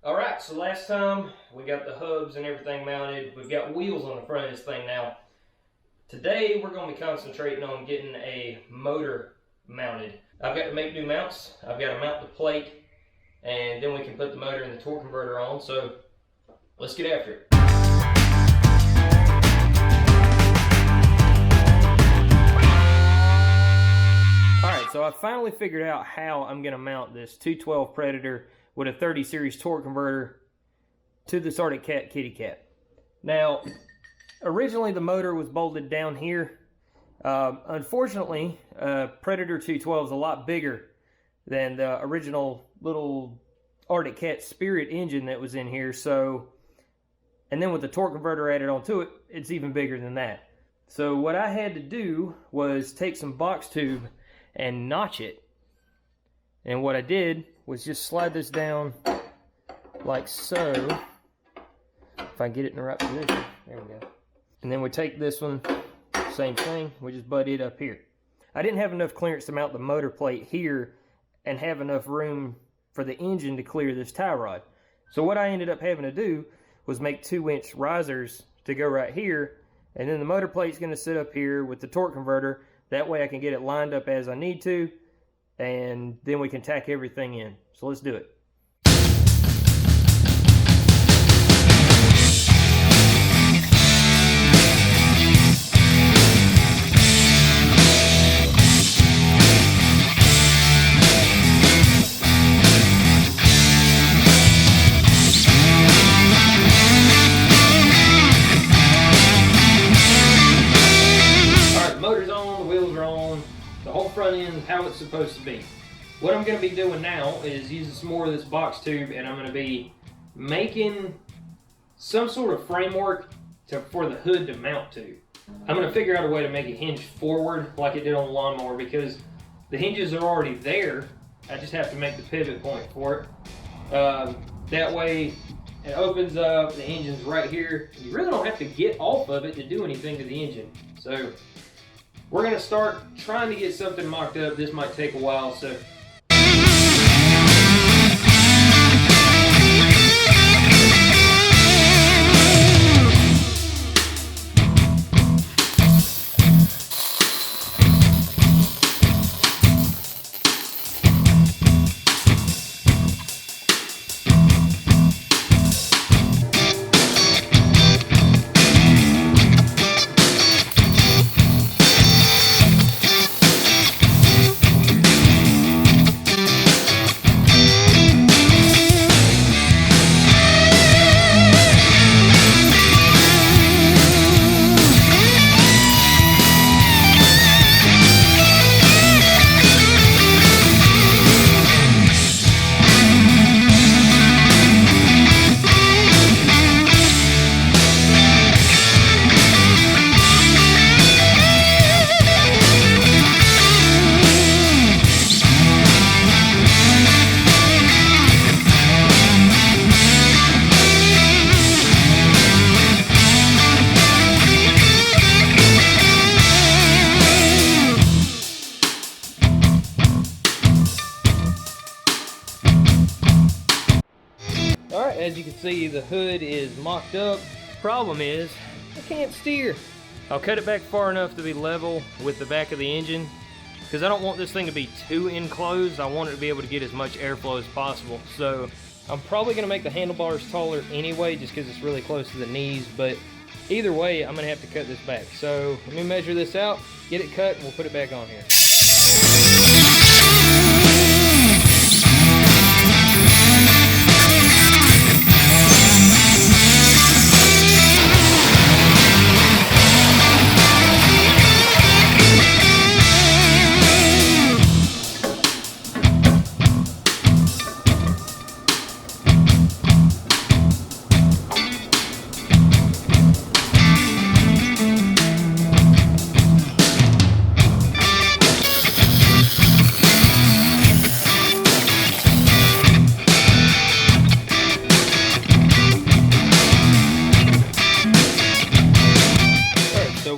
Alright, so last time we got the hubs and everything mounted. We've got wheels on the front of this thing now. Today we're going to be concentrating on getting a motor mounted. I've got to make new mounts. I've got to mount the plate, and then we can put the motor and the torque converter on. So let's get after it. Alright, so I finally figured out how I'm going to mount this 212 Predator with a 30 series torque converter to this Arctic Cat kitty cat. Now, originally the motor was bolted down here. Unfortunately, Predator 212 is a lot bigger than the original little Arctic Cat Spirit engine that was in here. So, and then with the torque converter added onto it, it's even bigger than that. So what I had to do was take some box tube and notch it. And what I did was just slide this down like so. If I get it in the right position. There we go. And then we take this one, same thing, we just butt it up here. I didn't have enough clearance to mount the motor plate here and have enough room for the engine to clear this tie rod. So what I ended up having to do was make 2-inch risers to go right here, and then the motor plate's going to sit up here with the torque converter. That way I can get it lined up as I need to, and then we can tack everything in. So let's do it. Front end how it's supposed to be. What I'm going to be doing now is using some more of this box tube, and I'm going to be making some sort of framework for the hood to mount to. I'm going to figure out a way to make it hinge forward like it did on the lawnmower, because the hinges are already there. I just have to make the pivot point for it. That way it opens up, the engine's right here. You really don't have to get off of it to do anything to the engine. So we're going to start trying to get something mocked up. This might take a while, so. Alright, as you can see, the hood is mocked up. Problem is, I can't steer. I'll cut it back far enough to be level with the back of the engine, because I don't want this thing to be too enclosed. I want it to be able to get as much airflow as possible. So I'm probably going to make the handlebars taller anyway, just because it's really close to the knees, but either way, I'm going to have to cut this back. So let me measure this out, get it cut, and we'll put it back on here.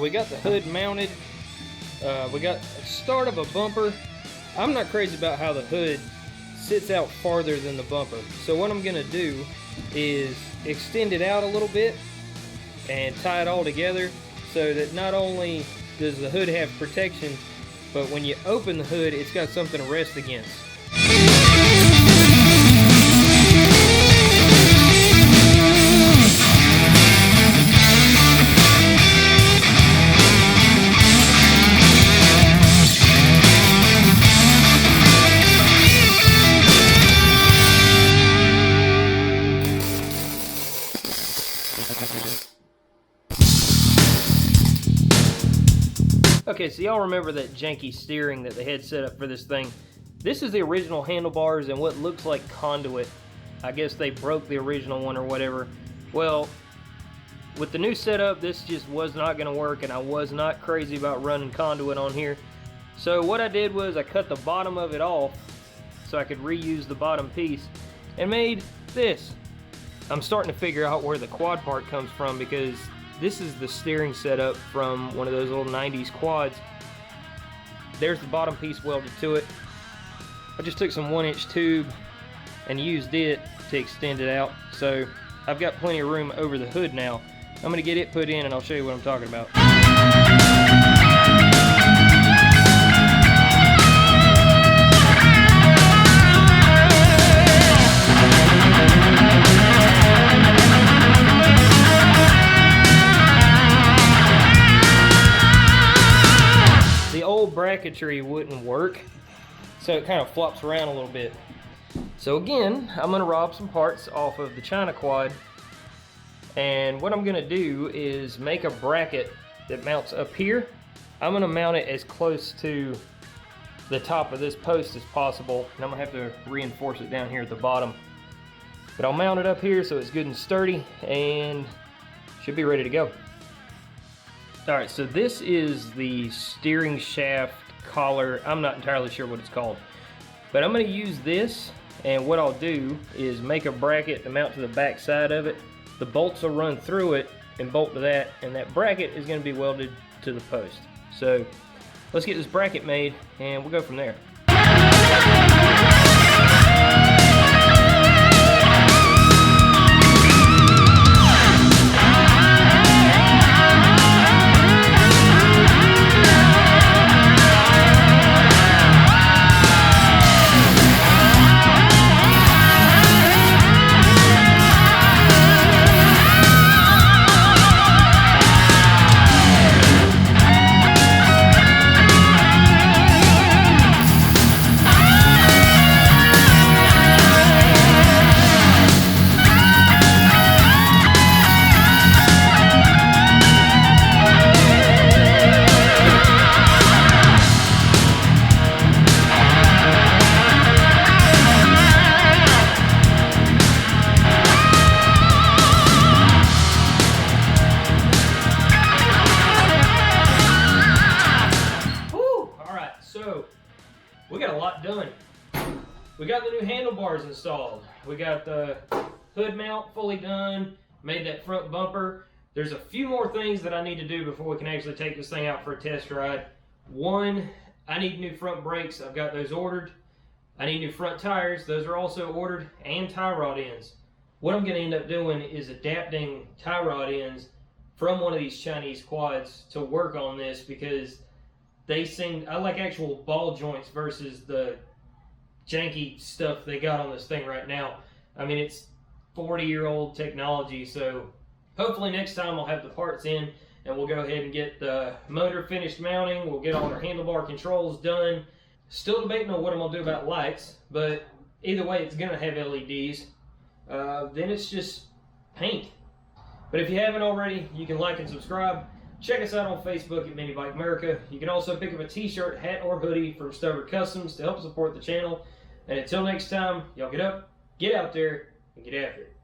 We got the hood mounted. We got a start of a bumper. I'm not crazy about how the hood sits out farther than the bumper. So what I'm gonna do is extend it out a little bit and tie it all together so that not only does the hood have protection, but when you open the hood, it's got something to rest against. Okay, so y'all remember that janky steering that they had set up for this thing? This is the original handlebars and what looks like conduit. I guess they broke the original one or whatever. Well, with the new setup, this just was not going to work, and I was not crazy about running conduit on here. So what I did was I cut the bottom of it off so I could reuse the bottom piece and made this. I'm starting to figure out where the quad part comes from, because this is the steering setup from one of those little 90s quads. There's the bottom piece welded to it. I just took some 1-inch tube and used it to extend it out. So I've got plenty of room over the hood now. I'm gonna get it put in and I'll show you what I'm talking about. Bracketry wouldn't work, so it kind of flops around a little bit. So again, I'm going to rob some parts off of the China quad, and what I'm going to do is make a bracket that mounts up here. I'm going to mount it as close to the top of this post as possible, and I'm going to have to reinforce it down here at the bottom, but I'll mount it up here so it's good and sturdy and should be ready to go. Alright, so this is the steering shaft collar. I'm not entirely sure what it's called, but I'm going to use this, and what I'll do is make a bracket to mount to the back side of it. The bolts will run through it and bolt to that, and that bracket is going to be welded to the post. So let's get this bracket made and we'll go from there. We got a lot done. We got the new handlebars installed. We got the hood mount fully done, made that front bumper. There's a few more things that I need to do before we can actually take this thing out for a test ride. One, I need new front brakes. I've got those ordered. I need new front tires. Those are also ordered, and tie rod ends. What I'm going to end up doing is adapting tie rod ends from one of these Chinese quads to work on this, because they seem, I like actual ball joints versus the janky stuff they got on this thing right now. I mean, it's 40-year-old technology, so hopefully next time I'll have the parts in and we'll go ahead and get the motor finished mounting. We'll get all our handlebar controls done. Still debating on what I'm going to do about lights, but either way it's going to have LEDs. Then it's just paint. But if you haven't already, you can like and subscribe. Check us out on Facebook at Mini Bike America. You can also pick up a t-shirt, hat, or hoodie from Stubborn Customs to help support the channel. And until next time, y'all get up, get out there, and get after it.